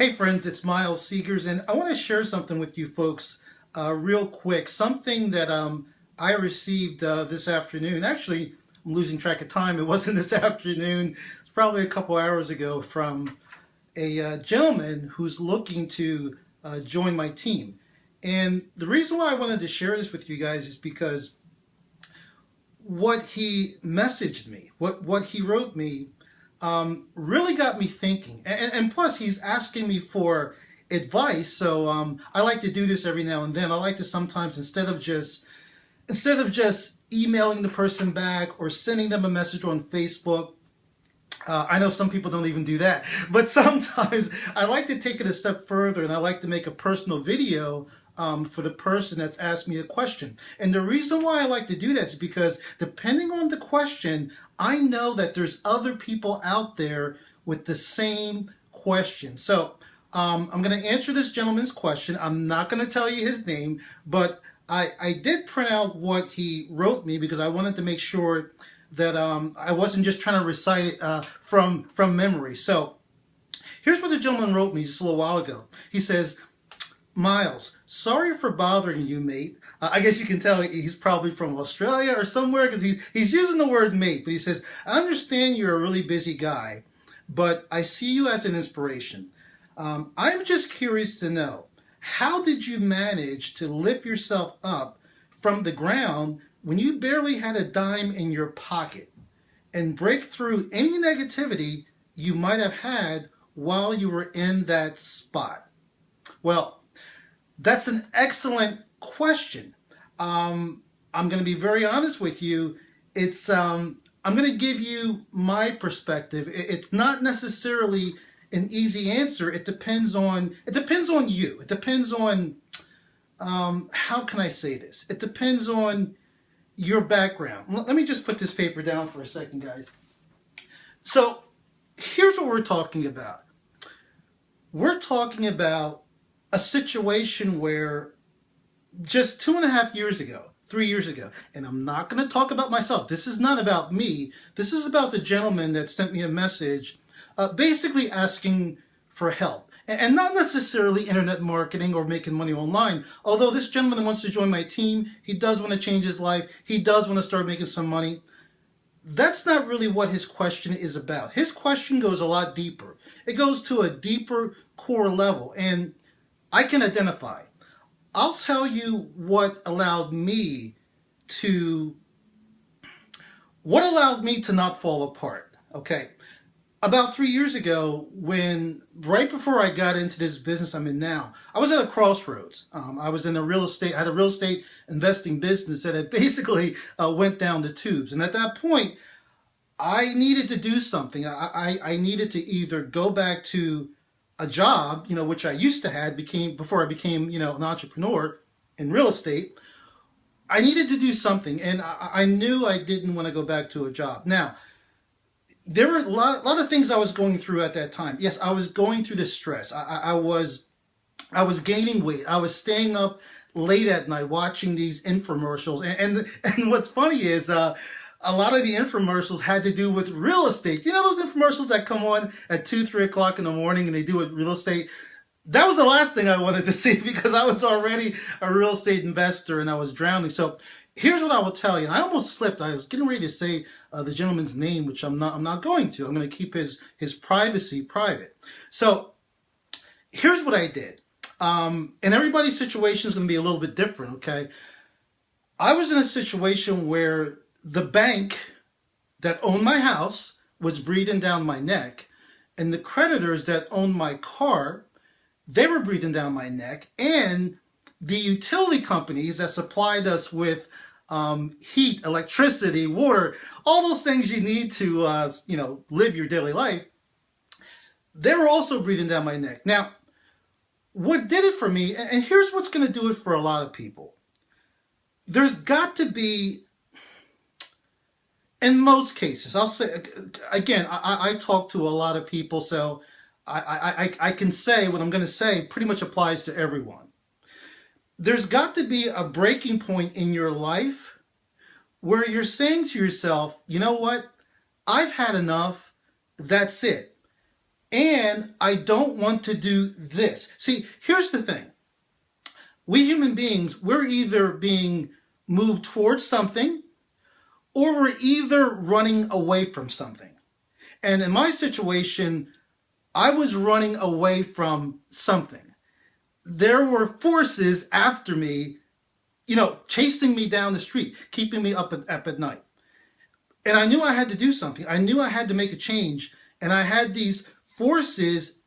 Hey friends, it's Miles Segers, and I want to share something with you folks real quick. Something that I received this afternoon. Actually, I'm losing track of time. It wasn't this afternoon. It's probably a couple hours ago from a gentleman who's looking to join my team. And the reason why I wanted to share this with you guys is because what he messaged me, what he wrote me, really got me thinking. And plus, he's asking me for advice. So I like to do this every now and then. I like to sometimes, instead of just emailing the person back or sending them a message on Facebook. I know some people don't even do that, but sometimes I like to take it a step further, and I like to make a personal video for the person that's asked me a question. And the reason why I like to do that is because depending on the question, I know that there's other people out there with the same question. So I'm going to answer this gentleman's question. I'm not going to tell you his name, but I did print out what he wrote me because I wanted to make sure that I wasn't just trying to recite it from memory. So here's what the gentleman wrote me just a little while ago. He says, "Miles, sorry for bothering you, mate." I guess you can tell he's probably from Australia or somewhere because he's using the word mate. But he says, "I understand you're a really busy guy, but I see you as an inspiration. I'm just curious to know, how did you manage to lift yourself up from the ground when you barely had a dime in your pocket and break through any negativity you might have had while you were in that spot?" Well, that's an excellent question. I'm going to be very honest with you. I'm going to give you my perspective. It's not necessarily an easy answer. It depends on you. It depends on how can I say this? It depends on your background. Let me just put this paper down for a second, guys. So here's what we're talking about. We're talking about a situation where just 2.5 years ago, 3 years ago, and I'm not going to talk about myself. This is not about me. This is about the gentleman that sent me a message basically asking for help. And not necessarily internet marketing or making money online. Although this gentleman wants to join my team, he does want to change his life, he does want to start making some money. That's not really what his question is about. His question goes a lot deeper. It goes to a deeper core level, and I can identify. I'll tell you what allowed me to not fall apart. Okay. About 3 years ago, right before I got into this business I'm in now, I was at a crossroads. I was in I had a real estate investing business that had basically went down the tubes. And at that point, I needed to do something. I needed to either go back to a job, which I used to have before I became, an entrepreneur in real estate. I needed to do something, and I knew I didn't want to go back to a job. Now, there were a lot of things I was going through at that time. Yes, I was going through the stress. I was gaining weight. I was staying up late at night watching these infomercials. And what's funny is a lot of the infomercials had to do with real estate. You know those infomercials that come on at 2, 3 o'clock in the morning and they do with real estate? That was the last thing I wanted to see because I was already a real estate investor and I was drowning. So here's what I will tell you. And I almost slipped. I was getting ready to say the gentleman's name, which I'm not going to. I'm going to keep his privacy private. So here's what I did. And everybody's situation is going to be a little bit different, okay? I was in a situation where the bank that owned my house was breathing down my neck, and the creditors that owned my car, they were breathing down my neck, and the utility companies that supplied us with heat, electricity, water, all those things you need to, live your daily life, they were also breathing down my neck. Now, what did it for me, and here's what's going to do it for a lot of people. There's got to be, in most cases, I'll say, again, I talk to a lot of people, so I can say what I'm going to say pretty much applies to everyone. There's got to be a breaking point in your life where you're saying to yourself, you know what? I've had enough. That's it. And I don't want to do this. See, here's the thing. We human beings, we're either being moved towards something or we're either running away from something. And in my situation, I was running away from something. There were forces after me, chasing me down the street, keeping me up at night. And I knew I had to do something. I knew I had to make a change. And I had these forces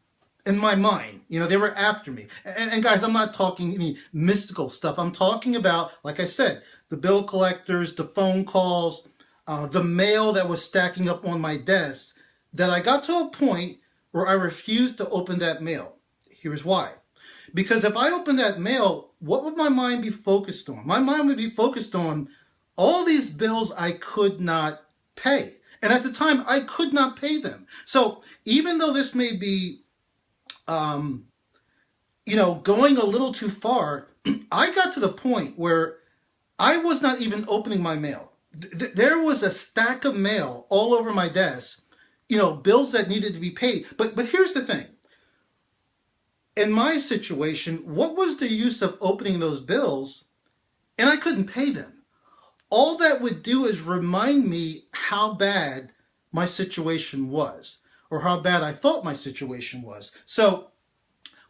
in my mind. They were after me. And guys, I'm not talking any mystical stuff. I'm talking about, like I said, the bill collectors, the phone calls, the mail that was stacking up on my desk, that I got to a point where I refused to open that mail. Here's why. Because if I opened that mail, what would my mind be focused on? My mind would be focused on all these bills I could not pay. And at the time, I could not pay them. So even though this may be, going a little too far, I got to the point where I was not even opening my mail. There was a stack of mail all over my desk, bills that needed to be paid. But here's the thing. In my situation, what was the use of opening those bills and I couldn't pay them? All that would do is remind me how bad my situation was, or how bad I thought my situation was. So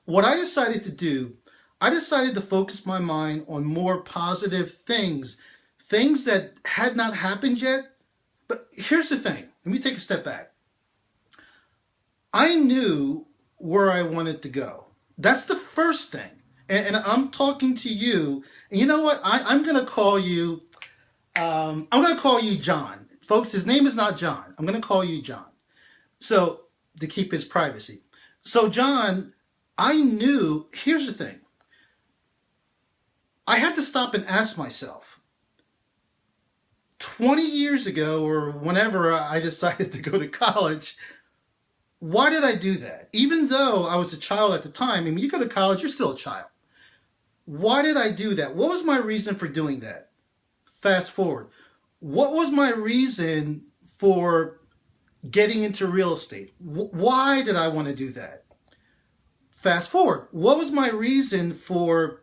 what I decided to do, I decided to focus my mind on more positive things that had not happened yet. But here's the thing. Let me take a step back. I knew where I wanted to go. That's the first thing. And I'm talking to you. And you know what? I'm going to call you, John. Folks, his name is not John. I'm going to call you John. So, to keep his privacy. So, John, I knew, here's the thing. I had to stop and ask myself, 20 years ago, or whenever I decided to go to college, why did I do that? Even though I was a child at the time, you go to college, you're still a child. Why did I do that? What was my reason for doing that? Fast forward. What was my reason for getting into real estate? Why did I want to do that? Fast forward. What was my reason for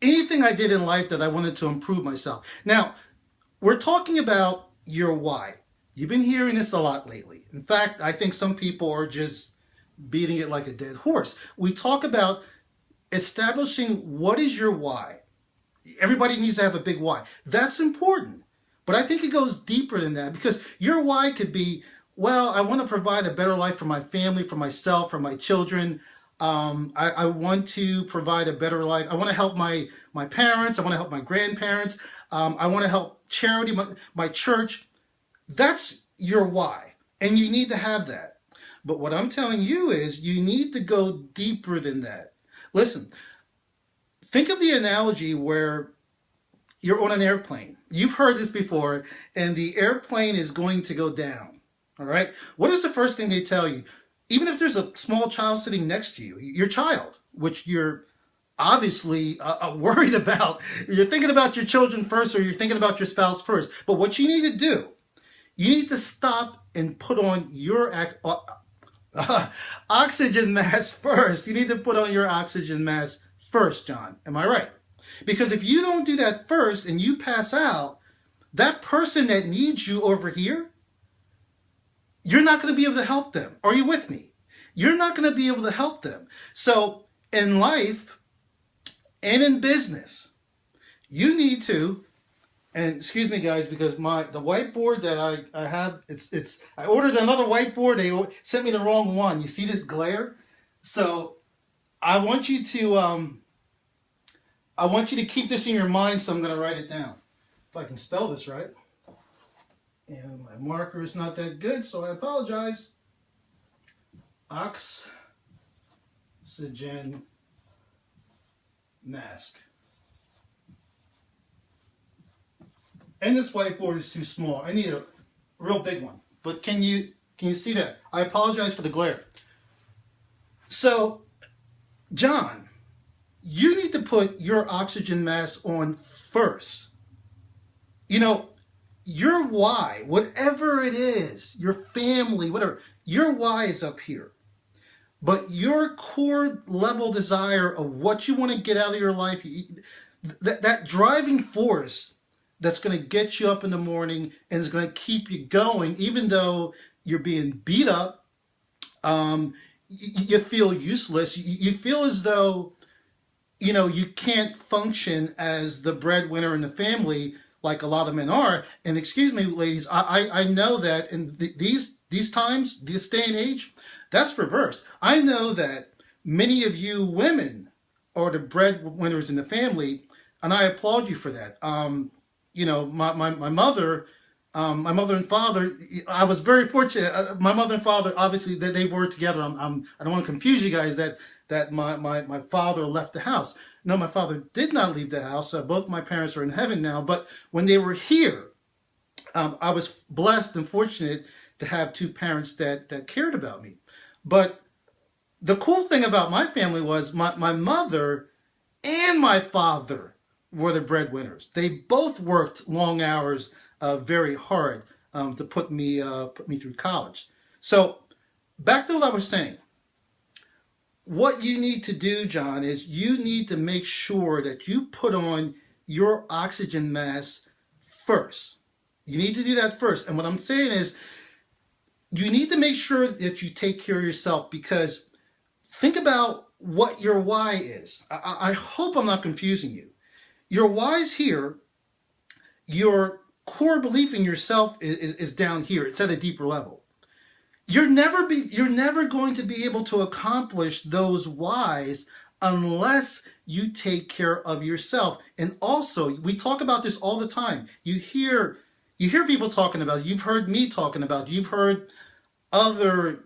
anything I did in life that I wanted to improve myself? Now, we're talking about your why. You've been hearing this a lot lately. In fact, I think some people are just beating it like a dead horse. We talk about establishing what is your why. Everybody needs to have a big why. That's important. But I think it goes deeper than that, because your why could be, well, I want to provide a better life for my family, for myself, for my children. I want to provide a better life. I want to help my parents. I want to help my grandparents. I want to help charity, my church. That's your why. And you need to have that. But what I'm telling you is you need to go deeper than that. Listen, think of the analogy where you're on an airplane. You've heard this before, and the airplane is going to go down. All right? What is the first thing they tell you? Even if there's a small child sitting next to you, your child, which you're obviously worried about. You're thinking about your children first, or you're thinking about your spouse first. But what you need to do, you need to stop and put on your oxygen mask first. You need to put on your oxygen mask first, John. Am I right? Because if you don't do that first and you pass out, that person that needs you over here, you're not going to be able to help them. Are you with me? You're not going to be able to help them. So in life and in business, you need to, and excuse me guys, because the whiteboard that I have, I ordered another whiteboard. They sent me the wrong one. You see this glare? So I want you to keep this in your mind, so I'm going to write it down. If I can spell this right. And my marker is not that good, so I apologize. Oxygen mask. And this whiteboard is too small. I need a real big one. But can you see that? I apologize for the glare. So, John, you need to put your oxygen mask on first. Your why, whatever it is, your family, whatever, your why is up here. but your core level desire of what you want to get out of your life, that driving force that's going to get you up in the morning and is going to keep you going, even though you're being beat up, you feel useless, you feel as though, you can't function as the breadwinner in the family like a lot of men are. And excuse me, ladies, I know that in these times, this day and age, that's reversed. I know that many of you women are the breadwinners in the family, and I applaud you for that. My mother, my mother and father, I was very fortunate. My mother and father, obviously, they were together. I don't want to confuse you guys that my father left the house. No, my father did not leave the house. Both my parents are in heaven now. But when they were here, I was blessed and fortunate to have two parents that cared about me. But the cool thing about my family was my mother and my father were the breadwinners. They both worked long hours, very hard, to put me through college. So back to what I was saying. What you need to do, John, is you need to make sure that you put on your oxygen mask first. You need to do that first. And what I'm saying is, you need to make sure that you take care of yourself, because think about what your why is. I hope I'm not confusing you. Your why is here. Your core belief in yourself is down here. It's at a deeper level. You're never going to be able to accomplish those whys unless you take care of yourself. And also, we talk about this all the time. You hear people talking about it. You've heard me talking about it. You've heard other,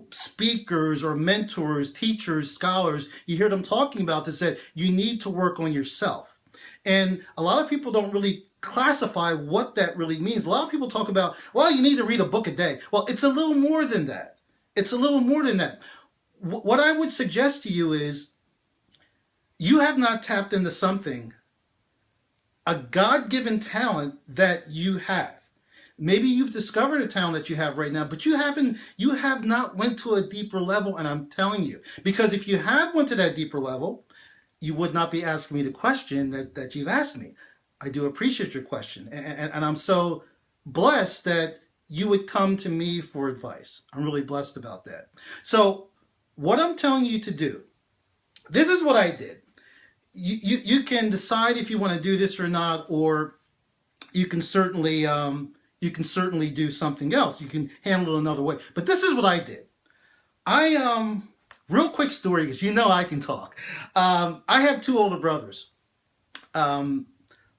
speakers or mentors, teachers, scholars, you hear them talking about this, that you need to work on yourself. And a lot of people don't really classify what that really means. A lot of people talk about, well, you need to read a book a day. Well, it's a little more than that. It's a little more than that. What I would suggest to you is, you have not tapped into something, a God-given talent that you have. Maybe you've discovered a talent that you have right now, but you have not went to a deeper level, and I'm telling you, because if you have went to that deeper level, you would not be asking me the question that you've asked me. I do appreciate your question, and I'm so blessed that you would come to me for advice. I'm really blessed about that. So what I'm telling you to do, this is what I did. You can decide if you want to do this or not, or you can certainly do something else. You can handle it another way. But this is what I did. Real quick story, because I can talk. I have two older brothers.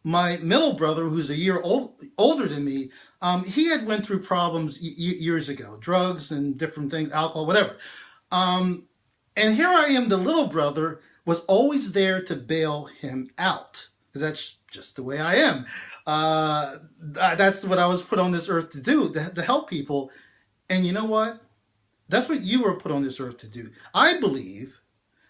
My middle brother, who's a year older than me, he had went through problems years ago, drugs and different things, alcohol, whatever. And here I am, the little brother, was always there to bail him out, because that's just the way I am. That's what I was put on this earth to do, to help people. And you know what? That's what you were put on this earth to do. I believe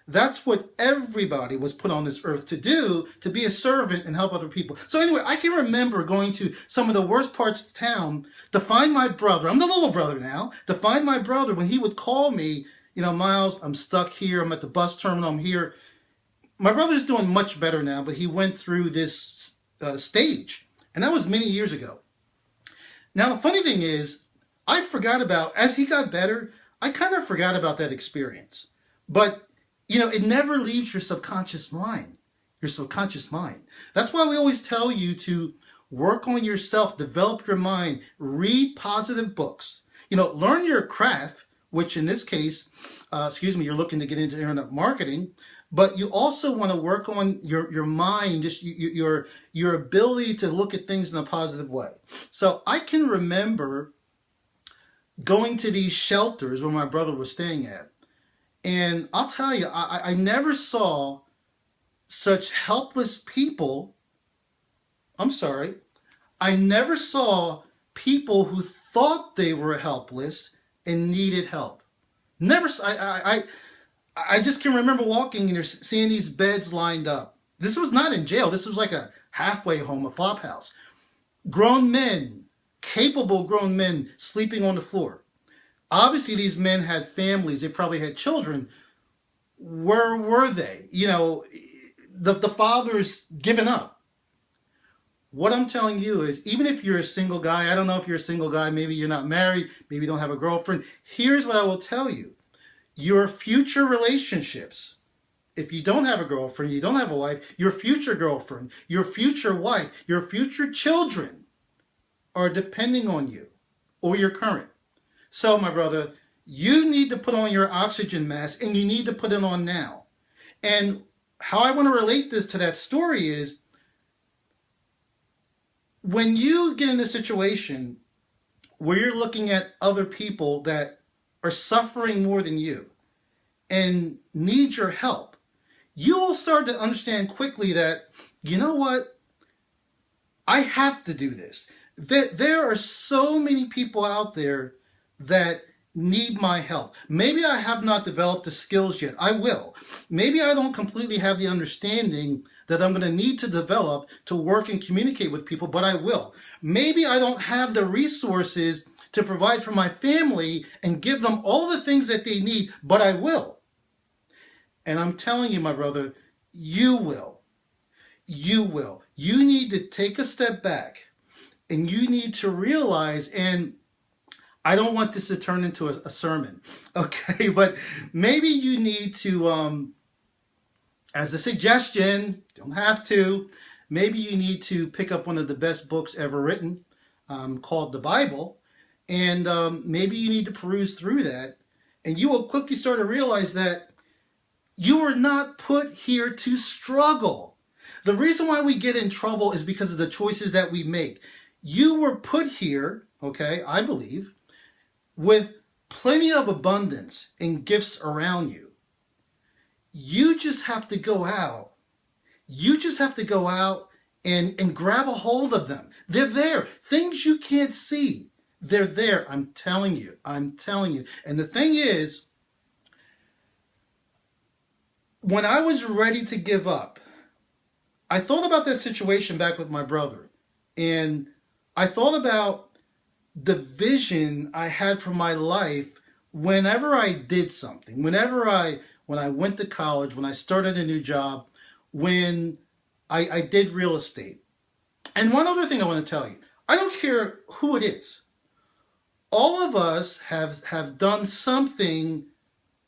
that's what everybody was put on this earth to do, to be a servant and help other people. So anyway, I can remember going to some of the worst parts of town to find my brother. I'm the little brother now. To find my brother when he would call me, Miles, I'm stuck here. I'm at the bus terminal. I'm here. My brother's doing much better now, but he went through this stage. And that was many years ago. Now, the funny thing is, I forgot about, as he got better, I kind of forgot about that experience. But, it never leaves your subconscious mind. Your subconscious mind. That's why we always tell you to work on yourself, develop your mind, read positive books. Learn your craft, which in this case, you're looking to get into internet marketing. But you also want to work on your mind, just your ability to look at things in a positive way. So I can remember going to these shelters where my brother was staying at. And I'll tell you, I never saw such helpless people. I'm sorry. I never saw people who thought they were helpless and needed help. Never. I just can remember walking and seeing these beds lined up. This was not in jail. This was like a halfway home, a flop house. Grown men, capable grown men, sleeping on the floor. Obviously, these men had families. They probably had children. Where were they? You know, the father's given up. What I'm telling you is, even if you're a single guy, I don't know if you're a single guy, maybe you're not married, maybe you don't have a girlfriend. Here's what I will tell you. Your future relationships, if you don't have a girlfriend, you don't have a wife, your future girlfriend, your future wife, your future children are depending on you or your current. So, my brother, you need to put on your oxygen mask, and you need to put it on now. And how I want to relate this to that story is, when you get in a situation where you're looking at other people that are suffering more than you and need your help, you will start to understand quickly that, you know what, I have to do this. That there are so many people out there that need my help. Maybe I have not developed the skills yet. I will. Maybe I don't completely have the understanding that I'm going to need to develop to work and communicate with people, but I will. Maybe I don't have the resources to provide for my family and give them all the things that they need, but I will. And I'm telling you, my brother, you will. You will. You need to take a step back, and you need to realize, and I don't want this to turn into a sermon, okay? But maybe you need to, as a suggestion, don't have to, maybe you need to pick up one of the best books ever written, called the Bible, and maybe you need to peruse through that, and you will quickly start to realize that you were not put here to struggle. The reason why we get in trouble is because of the choices that we make. You were put here, okay, I believe, with plenty of abundance and gifts around you. You just have to go out. You just have to go out and grab a hold of them. They're there. Things you can't see. They're there. I'm telling you. I'm telling you. And the thing is, when I was ready to give up, I thought about that situation back with my brother. And I thought about the vision I had for my life whenever I did something, when I went to college, when I started a new job, when I did real estate. And one other thing I want to tell you, I don't care who it is. All of us have done something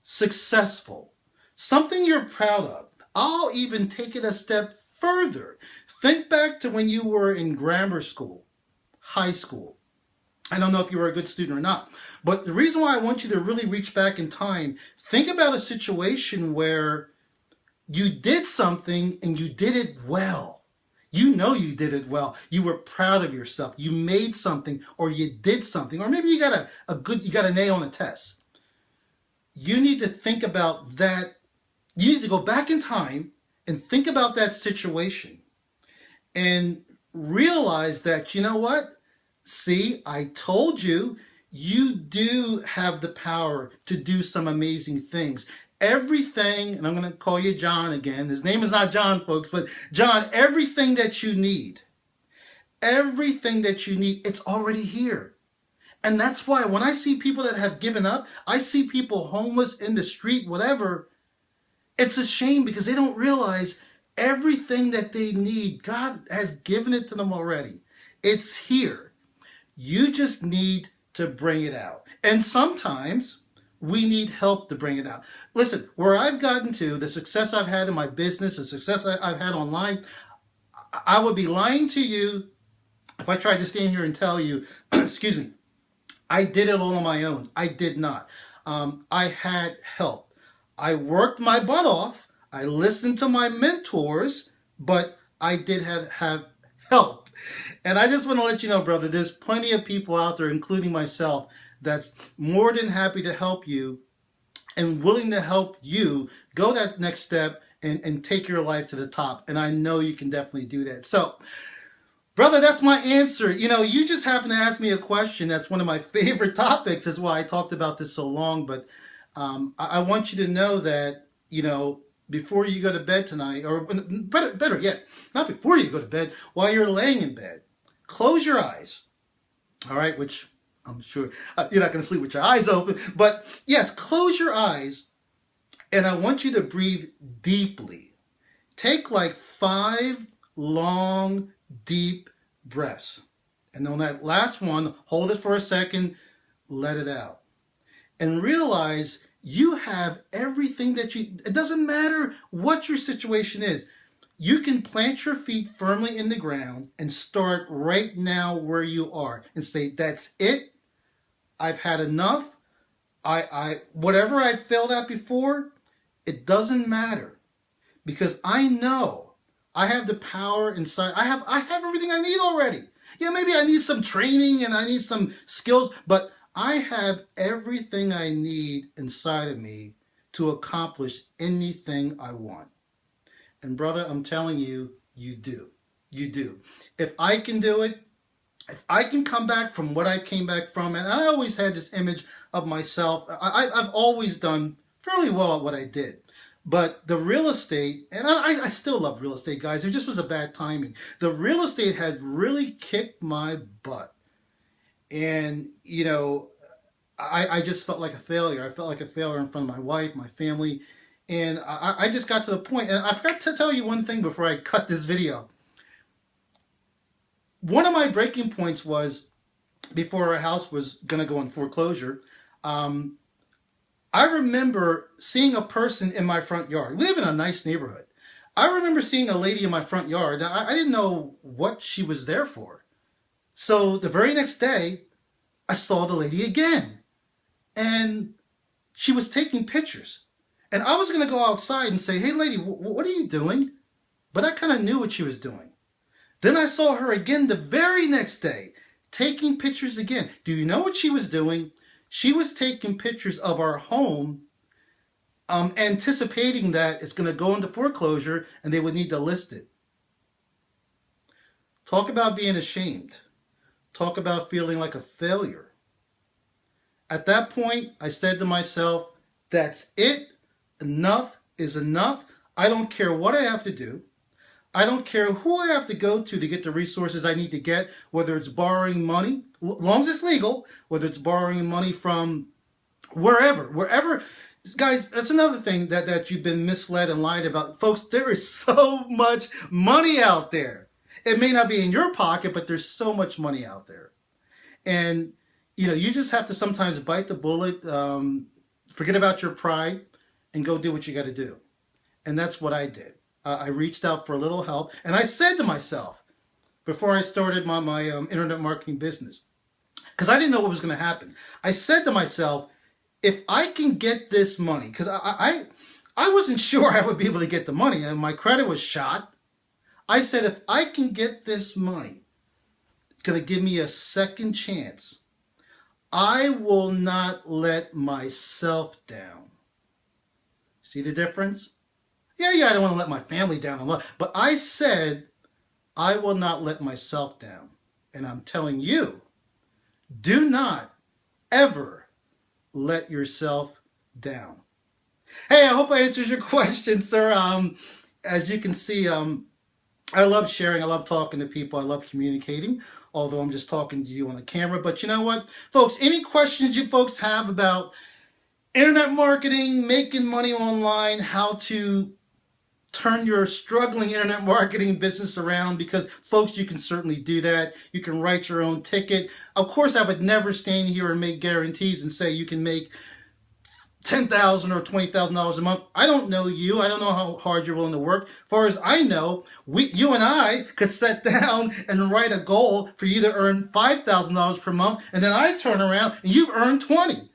successful, something you're proud of. I'll even take it a step further. Think back to when you were in grammar school, high school. I don't know if you were a good student or not, but the reason why I want you to really reach back in time, think about a situation where you did something and you did it well. You know you did it well. You were proud of yourself. You made something, or you did something, or maybe you got you got an A on a test. You need to think about that. You need to go back in time and think about that situation and realize that, you know what? See, I told you, you do have the power to do some amazing things. Everything, and I'm going to call you John again. His name is not John, folks, but John, everything that you need, it's already here. And that's why when I see people that have given up, I see people homeless in the street, whatever, it's a shame because they don't realize everything that they need, God has given it to them already. It's here. You just need to bring it out. And sometimes we need help to bring it out. Listen, where I've gotten to, the success I've had in my business, the success I've had online, I would be lying to you if I tried to stand here and tell you, excuse me, I did it all on my own. I did not. I had help. I worked my butt off. I listened to my mentors, but I did have help. And I just want to let you know, brother, there's plenty of people out there, including myself, that's more than happy to help you and willing to help you go that next step and take your life to the top. And I know you can definitely do that. So, brother, that's my answer. You know, you just happened to ask me a question. That's one of my favorite topics. That's why I talked about this so long. But I want you to know that, you know, before you go to bed tonight, or better yet, not before you go to bed, while you're laying in bed, close your eyes, all right, which I'm sure you're not going to sleep with your eyes open. But yes, close your eyes, and I want you to breathe deeply. Take like 5 long, deep breaths. And on that last one, hold it for a second, let it out. And realize you have everything that it doesn't matter what your situation is. You can plant your feet firmly in the ground and start right now where you are and say, that's it. I've had enough. Whatever I failed at before, it doesn't matter, because I know I have the power inside. I have everything I need already. Yeah, maybe I need some training and I need some skills, but I have everything I need inside of me to accomplish anything I want. And brother, I'm telling you, you do. You do. If I can do it, if I can come back from what I came back from, and I always had this image of myself, I've always done fairly well at what I did. But the real estate, and I still love real estate, guys. It just was a bad timing. The real estate had really kicked my butt. And, you know, I just felt like a failure. I felt like a failure in front of my wife, my family. And I just got to the point, and I forgot to tell you one thing before I cut this video. One of my breaking points was, before our house was going to go in foreclosure, I remember seeing a person in my front yard. We live in a nice neighborhood. I remember seeing a lady in my front yard. I didn't know what she was there for. So the very next day, I saw the lady again. And she was taking pictures. And I was going to go outside and say, hey, lady, what are you doing? But I kind of knew what she was doing. Then I saw her again the very next day, taking pictures again. Do you know what she was doing? She was taking pictures of our home, anticipating that it's going to go into foreclosure and they would need to list it. Talk about being ashamed. Talk about feeling like a failure. At that point, I said to myself, that's it. Enough is enough. I don't care what I have to do. I don't care who I have to go to get the resources I need to get, whether it's borrowing money, as long as it's legal, whether it's borrowing money from wherever. Guys, that's another thing that you've been misled and lied about. Folks, there is so much money out there. It may not be in your pocket, but there's so much money out there. And, you know, you just have to sometimes bite the bullet, forget about your pride, and go do what you got to do. And that's what I did. I reached out for a little help, and I said to myself, before I started my internet marketing business, because I didn't know what was going to happen, I said to myself, if I can get this money, because I wasn't sure I would be able to get the money, and my credit was shot. I said, if I can get this money, it's going to give me a second chance. I will not let myself down. See the difference? Yeah, I don't want to let my family down, but I said, I will not let myself down. And I'm telling you, do not ever let yourself down. Hey, I hope I answered your question, sir. As you can see, I love sharing. I love talking to people. I love communicating, although I'm just talking to you on the camera. But you know what, folks, any questions you folks have about internet marketing, making money online, how to turn your struggling internet marketing business around, because folks, you can certainly do that. You can write your own ticket. Of course, I would never stand here and make guarantees and say you can make $10,000 or $20,000 a month. I don't know you. I don't know how hard you're willing to work. As far as I know, you and I could sit down and write a goal for you to earn $5,000 per month, and then I turn around and you've earned 20.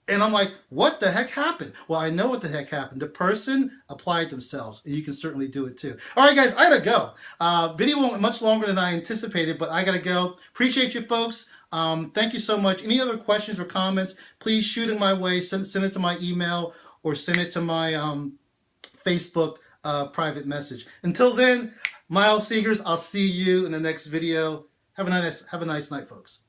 And I'm like, what the heck happened? Well, I know what the heck happened. The person applied themselves, and you can certainly do it too. All right, guys, I gotta go. Video went much longer than I anticipated, but I gotta go. Appreciate you folks. Thank you so much. Any other questions or comments, please shoot it my way. Send it to my email or send it to my Facebook private message. Until then, Miles Segers, I'll see you in the next video. Have a nice night, folks.